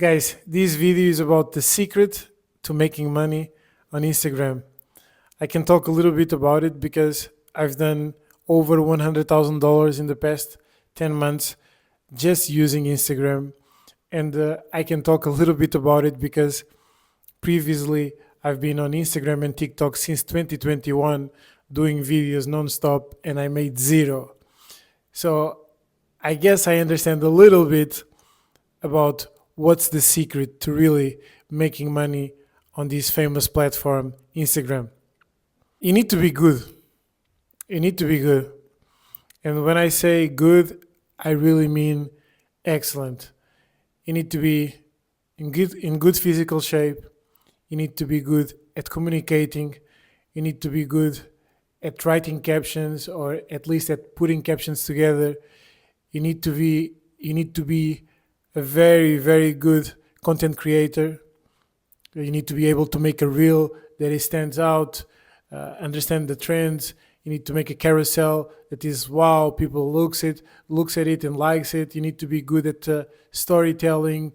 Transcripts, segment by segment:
Guys, this video is about the secret to making money on Instagram. I can talk a little bit about it because I've done over $100,000 in the past 10 months just using Instagram. And I can talk a little bit about it because previously I've been on Instagram and TikTok since 2021 doing videos nonstop and I made zero. So I guess I understand a little bit about what's the secret to really making money on this famous platform, Instagram. You need to be good. You need to be good. And when I say good, I really mean excellent. You need to be in good physical shape. You need to be good at communicating. You need to be good at writing captions, or at least at putting captions together. You need to be a very, very good content creator. You need to be able to make a reel that stands out, understand the trends. You need to make a carousel that is wow, people looks at it and likes it. You need to be good at storytelling.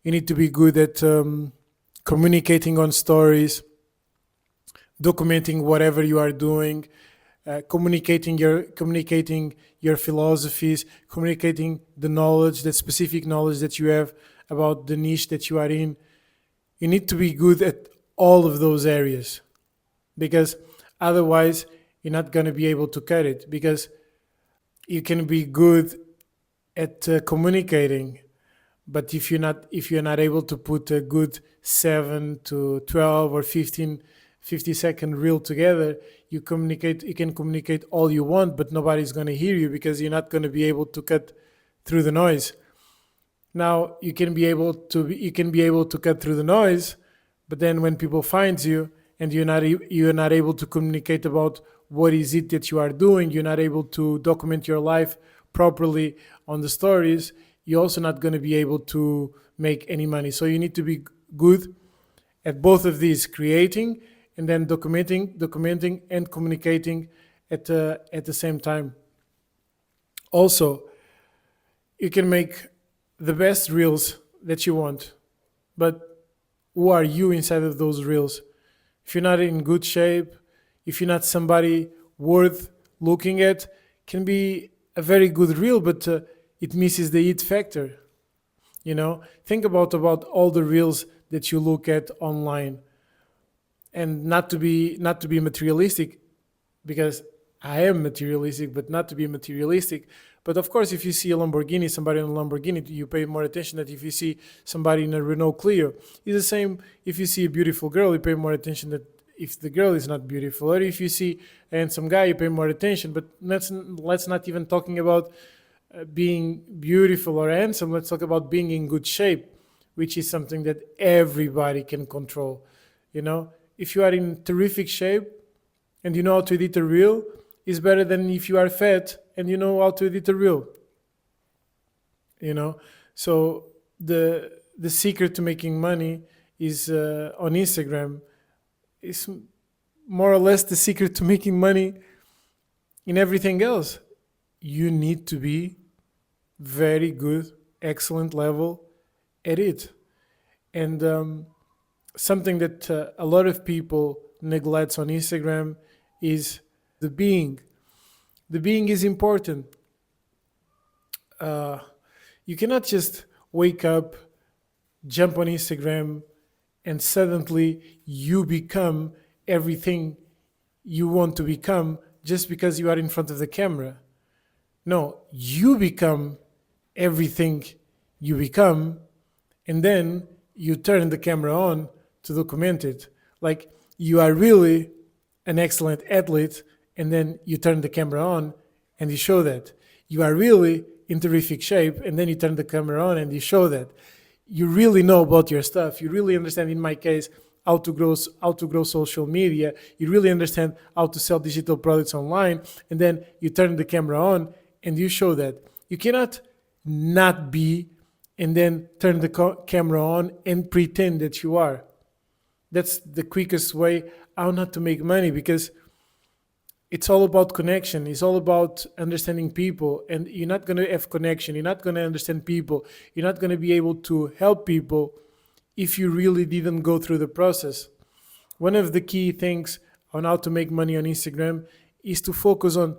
You need to be good at communicating on stories, documenting whatever you are doing, communicating your philosophies, communicating the knowledge, the specific knowledge that you have about the niche that you are in. You need to be good at all of those areas, because otherwise you're not going to be able to cut it. Because you can be good at communicating, but if you're not able to put a good 7 to 12 or 50-second reel together, you can communicate all you want, but nobody's going to hear you because you're not going to be able to cut through the noise. Now you can be able to cut through the noise, but then when people find you and you're not able to communicate about what is it that you are doing, you're not able to document your life properly on the stories, you're also not going to be able to make any money. So you need to be good at both of these, creating and then documenting and communicating at the same time. Also, you can make the best reels that you want, but who are you inside of those reels? If you're not in good shape, if you're not somebody worth looking at, can be a very good reel, but it misses the it factor. Think about all the reels that you look at online, and not to be materialistic, because I am materialistic, but not to be materialistic. But of course, if you see a Lamborghini, somebody in a Lamborghini, you pay more attention than if you see somebody in a Renault Clio. It's the same if you see a beautiful girl, you pay more attention than if the girl is not beautiful. Or if you see a handsome guy, you pay more attention. But let's not even talking about being beautiful or handsome. Let's talk about being in good shape, which is something that everybody can control. If you are in terrific shape and you know how to edit a reel, is better than if you are fat and you know how to edit a reel. So the secret to making money is on Instagram. Is more or less the secret to making money in everything else. You need to be very good, excellent level at it. And something that a lot of people neglects on Instagram is the being. The being is important. You cannot just wake up, jump on Instagram, and suddenly you become everything you want to become just because you are in front of the camera. No, you become everything you become, and then you turn the camera on to document it. Like, you are really an excellent athlete, and then you turn the camera on and you show that. You are really in terrific shape, and then you turn the camera on and you show that. You really know about your stuff. You really understand, in my case, how to grow social media. You really understand how to sell digital products online, and then you turn the camera on and you show that. You cannot not be and then turn the camera on and pretend that you are. That's the quickest way how not to make money, because it's all about connection. It's all about understanding people. And you're not going to have connection. You're not going to understand people. You're not going to be able to help people if you really didn't go through the process. One of the key things on how to make money on Instagram is to focus on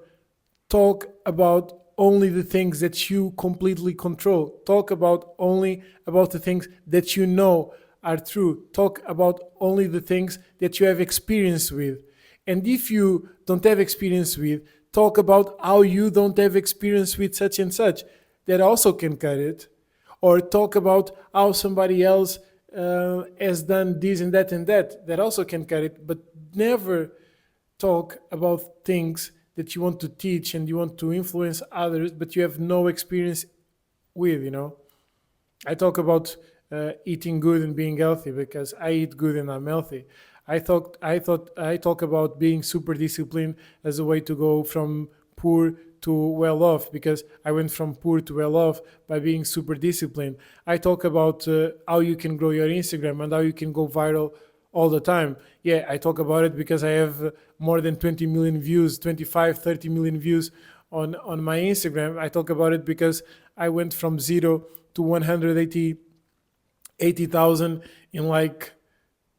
talk about only the things that you completely control. Talk about only about the things that you know are true. Talk about only the things that you have experience with. And if you don't have experience with, talk about how you don't have experience with such and such. That also can cut it. Or talk about how somebody else has done this and that and that. That also can cut it. But never talk about things that you want to teach and you want to influence others, but you have no experience with, I talk about eating good and being healthy because I eat good and I'm healthy. I talk about being super disciplined as a way to go from poor to well off because I went from poor to well off by being super disciplined. I talk about how you can grow your Instagram and how you can go viral all the time. Yeah, I talk about it because I have more than 20 million views, 25, 30 million views on my Instagram. I talk about it because I went from 0 to 180,000 in like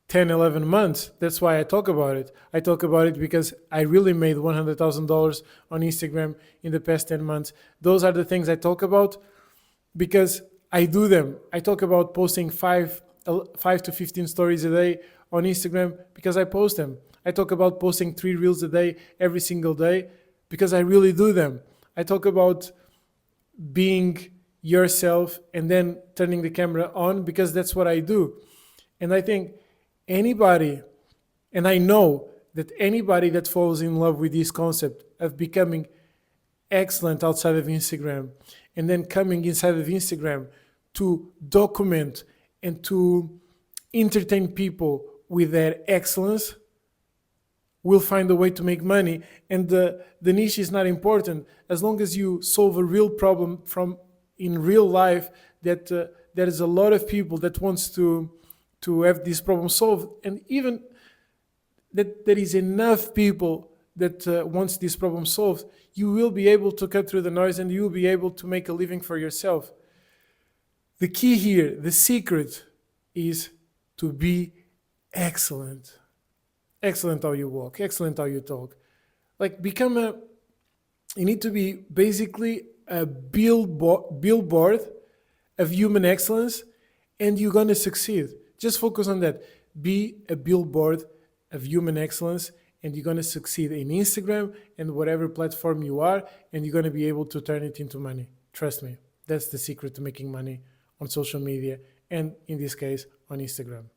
10, 11 months. That's why I talk about it. I talk about it because I really made $100,000 on Instagram in the past 10 months. Those are the things I talk about because I do them. I talk about posting 5 to 15 stories a day on Instagram because I post them. I talk about posting 3 reels a day every single day because I really do them. I talk about being yourself and then turning the camera on because that's what I do. And I think anybody, and I know that anybody that falls in love with this concept of becoming excellent outside of Instagram and then coming inside of Instagram to document and to entertain people with their excellence will find a way to make money. And the niche is not important as long as you solve a real problem from in real life that there is a lot of people that wants to have this problem solved, and even that there is enough people that wants this problem solved, you will be able to cut through the noise and you will be able to make a living for yourself. The key here, the secret, is to be excellent. Excellent how you walk, excellent how you talk. Like you need to be basically a billboard of human excellence, and you're going to succeed. Just focus on that. Be a billboard of human excellence, and you're going to succeed in Instagram and whatever platform you are, and you're going to be able to turn it into money. Trust me, that's the secret to making money on social media, and in this case, on Instagram.